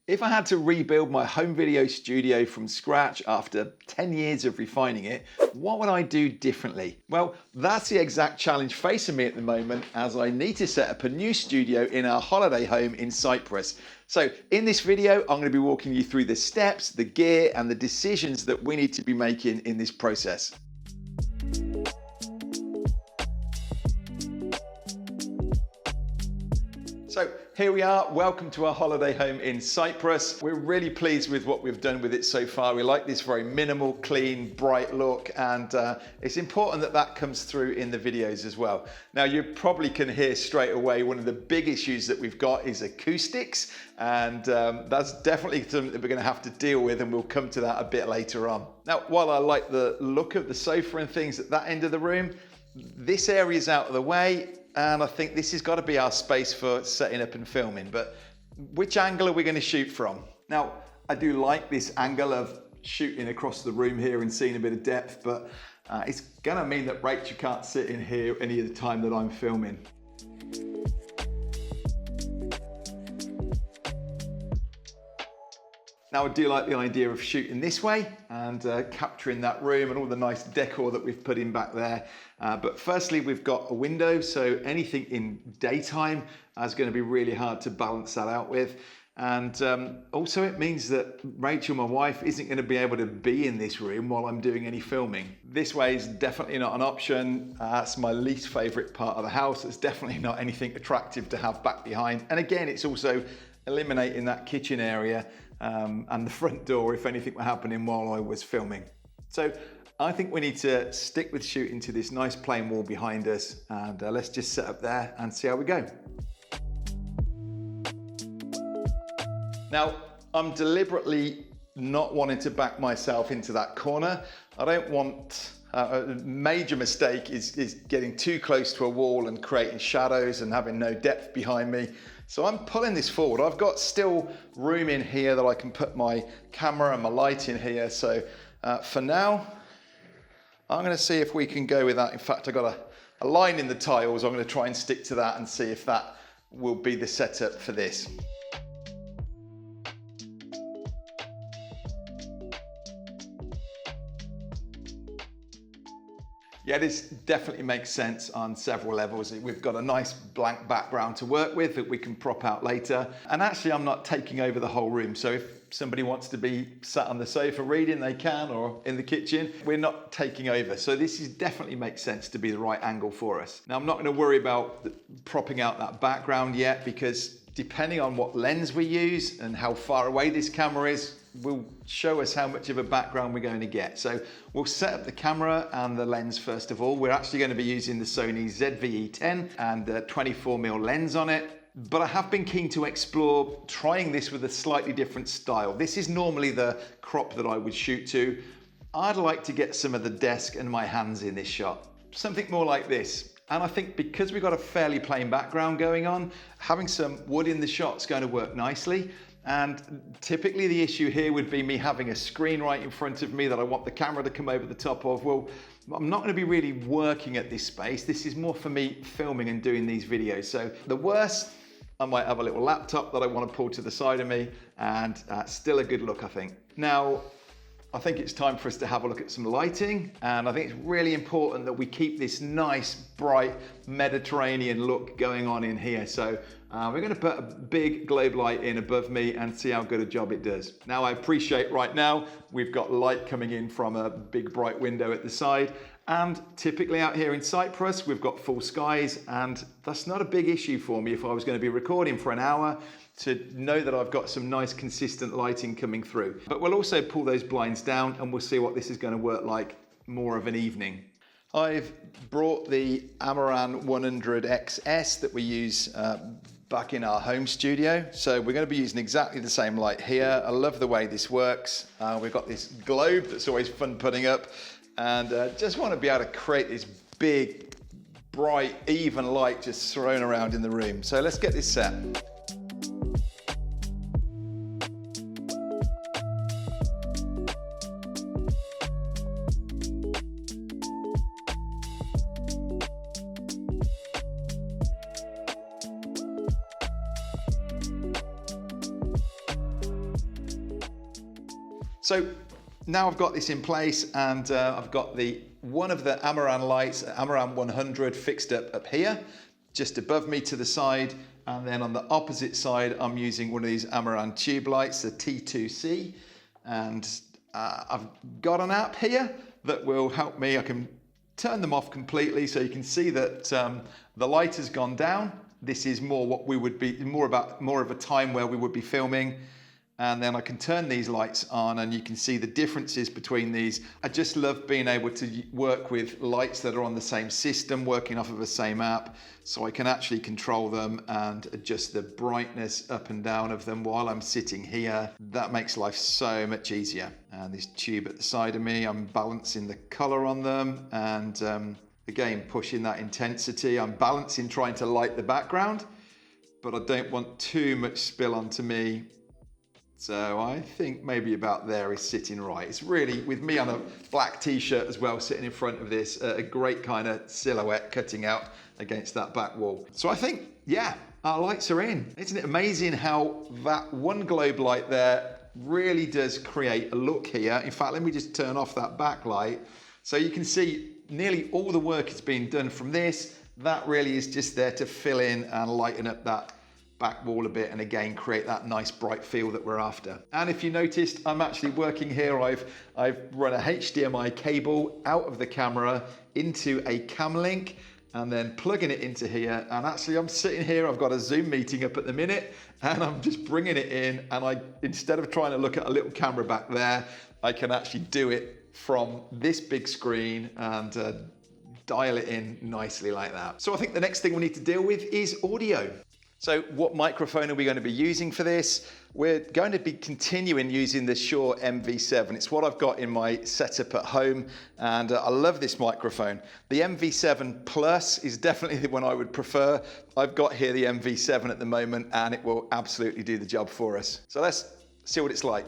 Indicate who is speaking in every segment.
Speaker 1: If I had to rebuild my home video studio from scratch after 10 years of refining it, what would I do differently? Well, that's the exact challenge facing me at the moment as I need to set up a new studio in our holiday home in Cyprus. So in this video, I'm going to be walking you through the steps, the gear, and the decisions that we need to be making in this process. So here we are, welcome to our holiday home in Cyprus. We're really pleased with what we've done with it so far. We like this very minimal, clean, bright look, and it's important that that comes through in the videos as well. Now you probably can hear straight away one of the big issues that we've got is acoustics, and that's definitely something that we're going to have to deal with, and we'll come to that a bit later on. Now, while I like the look of the sofa and things at that end of the room, this area is out of the way, and I think this has got to be our space for setting up and filming. But which angle are we going to shoot from? Now, I do like this angle of shooting across the room here and seeing a bit of depth, but it's going to mean that Rachel can't sit in here any of the time that I'm filming. Now I do like the idea of shooting this way and capturing that room and all the nice decor that we've put in back there. But firstly, we've got a window, so anything in daytime is going to be really hard to balance that out with. And also it means that Rachel, my wife, isn't going to be able to be in this room while I'm doing any filming. This way is definitely not an option. That's my least favorite part of the house. It's definitely not anything attractive to have back behind. And again, it's also eliminating that kitchen area and the front door if anything were happening while I was filming. So I think we need to stick with shooting to this nice plain wall behind us, and let's just set up there and see how we go. Now, I'm deliberately not wanting to back myself into that corner. I don't want, a major mistake is getting too close to a wall and creating shadows and having no depth behind me. So I'm pulling this forward. I've got still room in here that I can put my camera and my light in here. So for now, I'm going to see if we can go with that. In fact, I've got a line in the tiles. I'm going to try and stick to that and see if that will be the setup for this. Yeah, this definitely makes sense on several levels. We've got a nice blank background to work with that we can prop out later. And actually, I'm not taking over the whole room. So if somebody wants to be sat on the sofa reading, they can, or in the kitchen. We're not taking over. So this definitely makes sense to be the right angle for us. Now, I'm not going to worry about propping out that background yet, because depending on what lens we use and how far away this camera is, will show us how much of a background we're going to get. So we'll set up the camera and the lens first of all. We're actually going to be using the Sony ZV-E10 and a 24mm lens on it. But I have been keen to explore trying this with a slightly different style. This is normally the crop that I would shoot to. I'd like to get some of the desk and my hands in this shot. Something more like this. And I think because we've got a fairly plain background going on, having some wood in the shot's going to work nicely. And typically the issue here would be me having a screen right in front of me that I want the camera to come over the top of. Well, I'm not going to be really working at this space. This is more for me filming and doing these videos. So the worst, I might have a little laptop that I want to pull to the side of me, and still a good look, I think. Now, I think it's time for us to have a look at some lighting, and I think it's really important that we keep this nice, bright Mediterranean look going on in here. So we're going to put a big globe light in above me and see how good a job it does. Now, I appreciate right now we've got light coming in from a big bright window at the side, and typically out here in Cyprus we've got full skies, and that's not a big issue for me if I was going to be recording for an hour, to know that I've got some nice consistent lighting coming through. But we'll also pull those blinds down and we'll see what this is going to work like more of an evening. I've brought the Amaran 100XS that we use back in our home studio. So we're going to be using exactly the same light here. I love the way this works. We've got this globe that's always fun putting up, and just want to be able to create this big, bright, even light just thrown around in the room. So let's get this set. So now I've got this in place, and I've got one of the Amaran lights, Amaran 100, fixed up here, just above me to the side. And then on the opposite side, I'm using one of these Amaran tube lights, the T2C. And I've got an app here that will help me. I can turn them off completely, so you can see that the light has gone down. This is more what we would be, more of a time where we would be filming. And then I can turn these lights on, and you can see the differences between these. I just love being able to work with lights that are on the same system, working off of the same app, so I can actually control them and adjust the brightness up and down of them while I'm sitting here. That makes life so much easier. And this tube at the side of me, I'm balancing the color on them, and again, pushing that intensity. I'm balancing, trying to light the background, but I don't want too much spill onto me. So I think maybe about there is sitting right. It's really, with me on a black t-shirt as well, sitting in front of this, a great kind of silhouette cutting out against that back wall. So I think, yeah, our lights are in. Isn't it amazing how that one globe light there really does create a look here? In fact, let me just turn off that backlight. So you can see nearly all the work has been done from this. That really is just there to fill in and lighten up that back wall a bit, and again create that nice bright feel that we're after. And if you noticed, I'm actually working here. I've run a HDMI cable out of the camera into a cam link and then plugging it into here. And actually I'm sitting here, I've got a Zoom meeting up at the minute, and I'm just bringing it in, and instead of trying to look at a little camera back there, I can actually do it from this big screen and dial it in nicely like that. So I think the next thing we need to deal with is audio. So what microphone are we going to be using for this? We're going to be continuing using the Shure MV7. It's what I've got in my setup at home, and I love this microphone. The MV7 Plus is definitely the one I would prefer. I've got here the MV7 at the moment, and it will absolutely do the job for us. So let's see what it's like.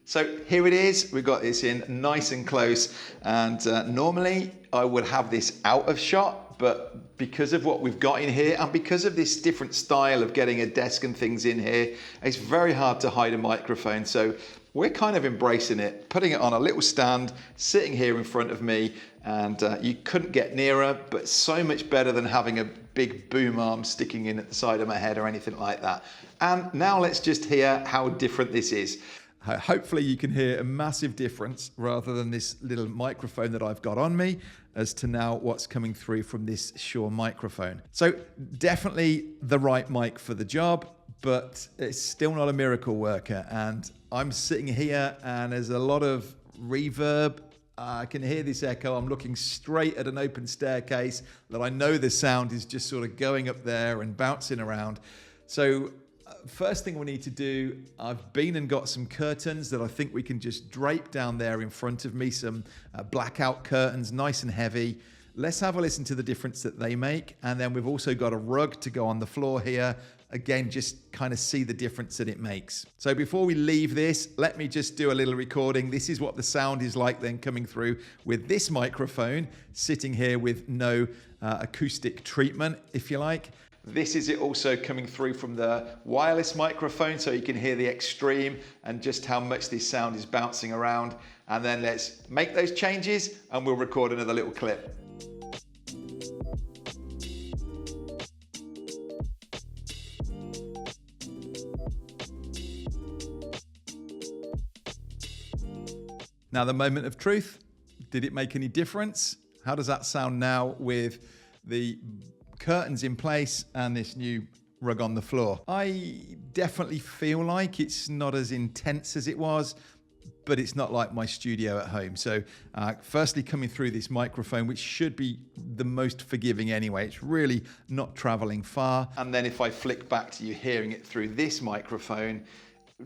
Speaker 1: So here it is, we've got this in nice and close, and normally I would have this out of shot, but because of what we've got in here and because of this different style of getting a desk and things in here, it's very hard to hide a microphone. So we're kind of embracing it, putting it on a little stand, sitting here in front of me, and you couldn't get nearer, but so much better than having a big boom arm sticking in at the side of my head or anything like that. And now let's just hear how different this is. Hopefully you can hear a massive difference rather than this little microphone that I've got on me as to now what's coming through from this Shure microphone. So definitely the right mic for the job, but it's still not a miracle worker. And I'm sitting here and there's a lot of reverb. I can hear this echo. I'm looking straight at an open staircase that I know the sound is just sort of going up there and bouncing around. So first thing we need to do, I've been and got some curtains that I think we can just drape down there in front of me, some blackout curtains, nice and heavy. Let's have a listen to the difference that they make. And then we've also got a rug to go on the floor here. Again, just kind of see the difference that it makes. So before we leave this, let me just do a little recording. This is what the sound is like then coming through with this microphone, sitting here with no acoustic treatment, if you like. This is it also coming through from the wireless microphone, so you can hear the extreme and just how much this sound is bouncing around. And then let's make those changes and we'll record another little clip. Now the moment of truth, did it make any difference? How does that sound now with the curtains in place and this new rug on the floor? I definitely feel like it's not as intense as it was, but it's not like my studio at home. So firstly, coming through this microphone, which should be the most forgiving anyway, it's really not traveling far. And then if I flick back to you hearing it through this microphone,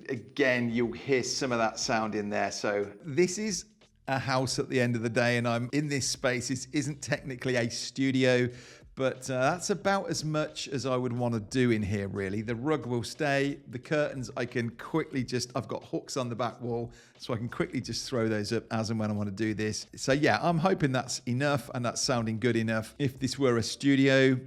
Speaker 1: again, you'll hear some of that sound in there. So this is a house at the end of the day, and I'm in this space. It isn't technically a studio, But that's about as much as I would want to do in here, really. The rug will stay. The curtains, I can quickly I've got hooks on the back wall, so I can quickly just throw those up as and when I want to do this. So yeah, I'm hoping that's enough and that's sounding good enough. If this were a studio,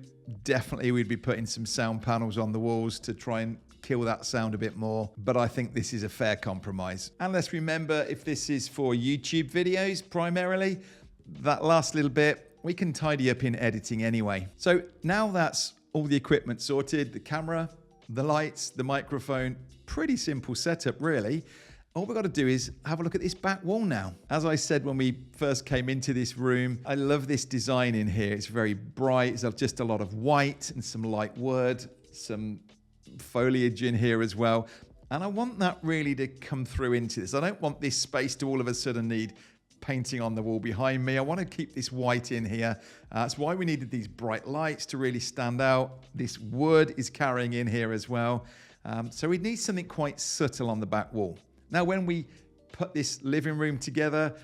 Speaker 1: definitely we'd be putting some sound panels on the walls to try and kill that sound a bit more. But I think this is a fair compromise. And let's remember, if this is for YouTube videos primarily, that last little bit, we can tidy up in editing anyway. So now that's all the equipment sorted, the camera, the lights, the microphone, pretty simple setup really. All we've got to do is have a look at this back wall now. As I said when we first came into this room, I love this design in here. It's very bright, it's just a lot of white and some light wood, some foliage in here as well. And I want that really to come through into this. I don't want this space to all of a sudden need painting on the wall behind me. I want to keep this white in here. That's why we needed these bright lights to really stand out. This wood is carrying in here as well. So we need something quite subtle on the back wall. Now, when we put this living room together,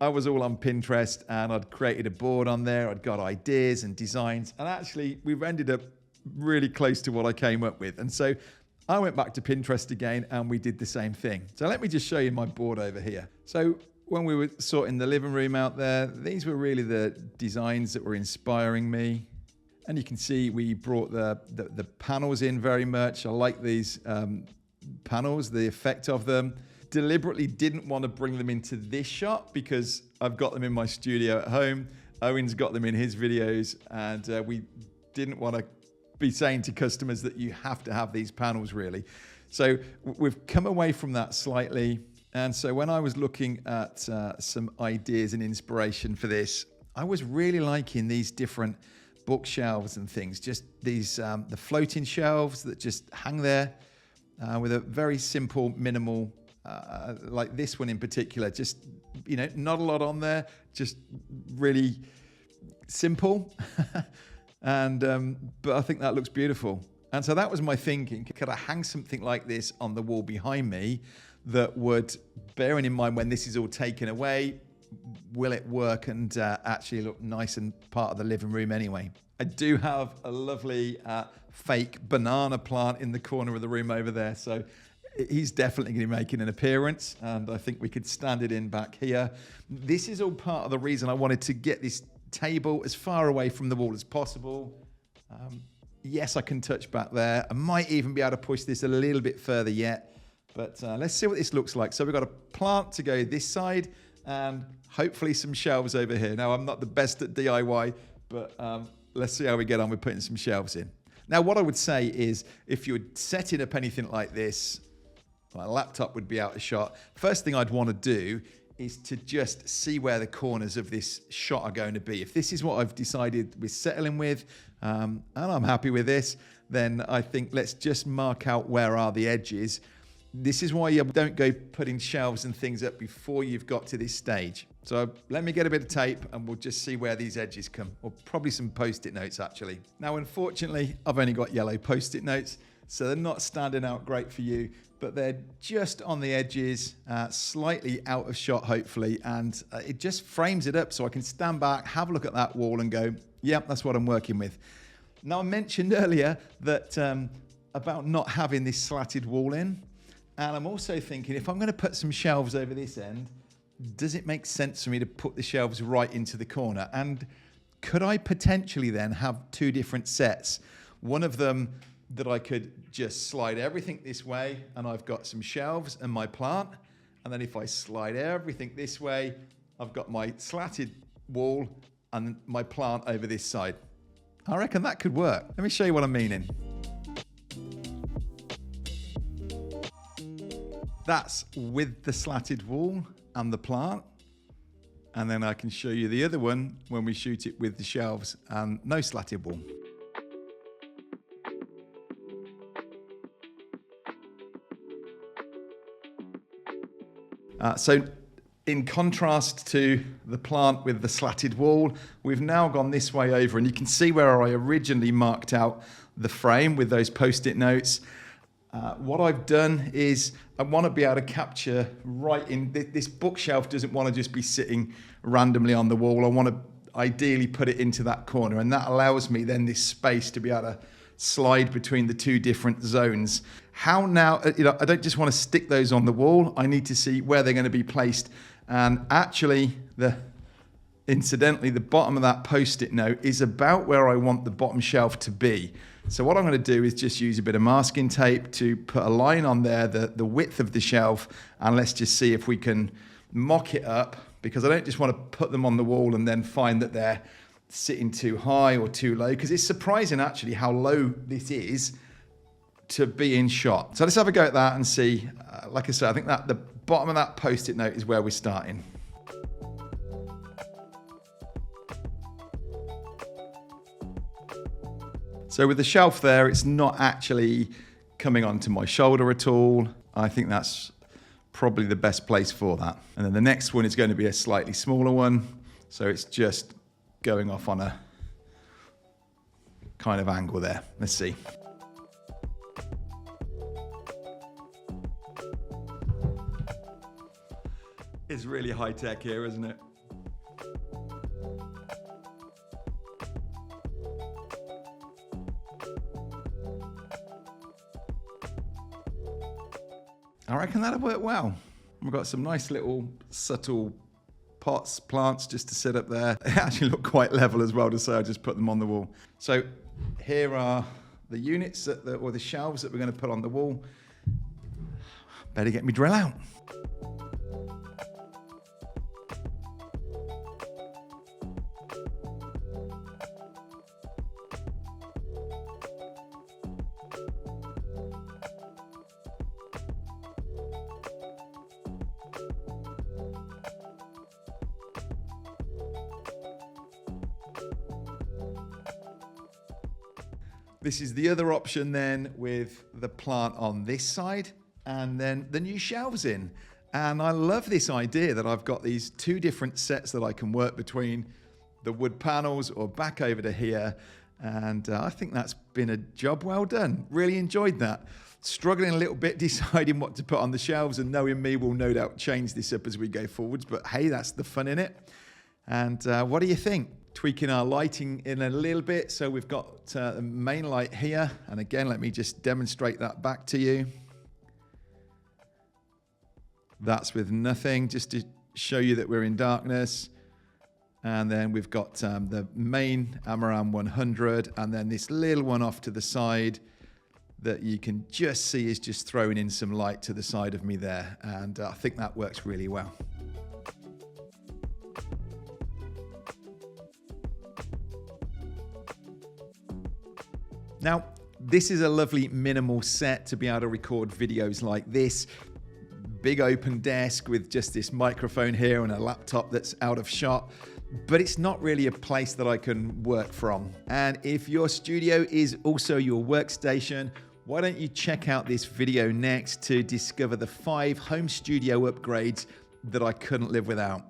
Speaker 1: I was all on Pinterest and I'd created a board on there. I'd got ideas and designs, and actually we've ended up really close to what I came up with. And so I went back to Pinterest again and we did the same thing. So let me just show you my board over here. So when we were sorting the living room out there, these were really the designs that were inspiring me. And you can see we brought the panels in very much. I like these panels, the effect of them. Deliberately didn't want to bring them into this shot because I've got them in my studio at home. Owen's got them in his videos, and we didn't want to be saying to customers that you have to have these panels really. So we've come away from that slightly. And so when I was looking at some ideas and inspiration for this, I was really liking these different bookshelves and things. Just these, the floating shelves that just hang there with a very simple, minimal, like this one in particular. Just, you know, not a lot on there, just really simple. And but I think that looks beautiful. And so that was my thinking. Could I hang something like this on the wall behind me that would, bearing in mind when this is all taken away, will it work and actually look nice and part of the living room anyway? I do have a lovely fake banana plant in the corner of the room over there, so he's definitely going to be making an appearance, and I think we could stand it in back here. This is all part of the reason I wanted to get this table as far away from the wall as possible. Yes, I can touch back there. I might even be able to push this a little bit further yet. But let's see what this looks like. So we've got a plant to go this side and hopefully some shelves over here. Now, I'm not the best at DIY, but let's see how we get on with putting some shelves in. Now, what I would say is if you're setting up anything like this, my laptop would be out of shot. First thing I'd want to do is to just see where the corners of this shot are going to be. If this is what I've decided we're settling with, and I'm happy with this, then I think let's just mark out where are the edges. This is why you don't go putting shelves and things up before you've got to this stage. So let me get a bit of tape and we'll just see where these edges come, or probably some Post-it notes actually. Now, unfortunately, I've only got yellow Post-it notes, so they're not standing out great for you, but they're just on the edges, slightly out of shot hopefully, and it just frames it up so I can stand back, have a look at that wall and go, yep, that's what I'm working with. Now, I mentioned earlier that about not having this slatted wall in. And I'm also thinking, if I'm going to put some shelves over this end, does it make sense for me to put the shelves right into the corner? And could I potentially then have two different sets? One of them that I could just slide everything this way, and I've got some shelves and my plant. And then if I slide everything this way, I've got my slatted wall and my plant over this side. I reckon that could work. Let me show you what I'm meaning. That's with the slatted wall and the plant. And then I can show you the other one when we shoot it with the shelves and no slatted wall. So in contrast to the plant with the slatted wall, we've now gone this way over, and you can see where I originally marked out the frame with those Post-it notes. What I've done is I want to be able to capture right in this bookshelf. Doesn't want to just be sitting randomly on the wall. I want to ideally put it into that corner, and that allows me then this space to be able to slide between the two different zones. How now, I don't just want to stick those on the wall. I need to see where they're going to be placed. And actually, incidentally, the bottom of that Post-it note is about where I want the bottom shelf to be. So what I'm going to do is just use a bit of masking tape to put a line on there, the width of the shelf, and let's just see if we can mock it up, because I don't just want to put them on the wall and then find that they're sitting too high or too low, because it's surprising actually how low this is to be in shot. So let's have a go at that and see. Like I said, I think that the bottom of that Post-it note is where we're starting. So with the shelf there, it's not actually coming onto my shoulder at all. I think that's probably the best place for that. And then the next one is going to be a slightly smaller one. So it's just going off on a kind of angle there. Let's see. It's really high tech here, isn't it? I reckon that'll work well. We've got some nice little subtle pots, plants just to sit up there. They actually look quite level as well, to say I just put them on the wall. So here are the units or the shelves that we're going to put on the wall. Better get me drill out. This is the other option then, with the plant on this side and then the new shelves in. And I love this idea that I've got these two different sets that I can work between, the wood panels or back over to here. And I think that's been a job well done. Really enjoyed that. Struggling a little bit deciding what to put on the shelves, and knowing me, will no doubt change this up as we go forwards. But hey, that's the fun in it. And what do you think? Tweaking our lighting in a little bit. So we've got the main light here. And again, let me just demonstrate that back to you. That's with nothing, just to show you that we're in darkness. And then we've got the main Amaran 100, and then this little one off to the side that you can just see is just throwing in some light to the side of me there. And I think that works really well. Now, this is a lovely minimal set to be able to record videos like this. Big open desk with just this microphone here and a laptop that's out of shot. But it's not really a place that I can work from. And if your studio is also your workstation, why don't you check out this video next to discover the 5 home studio upgrades that I couldn't live without.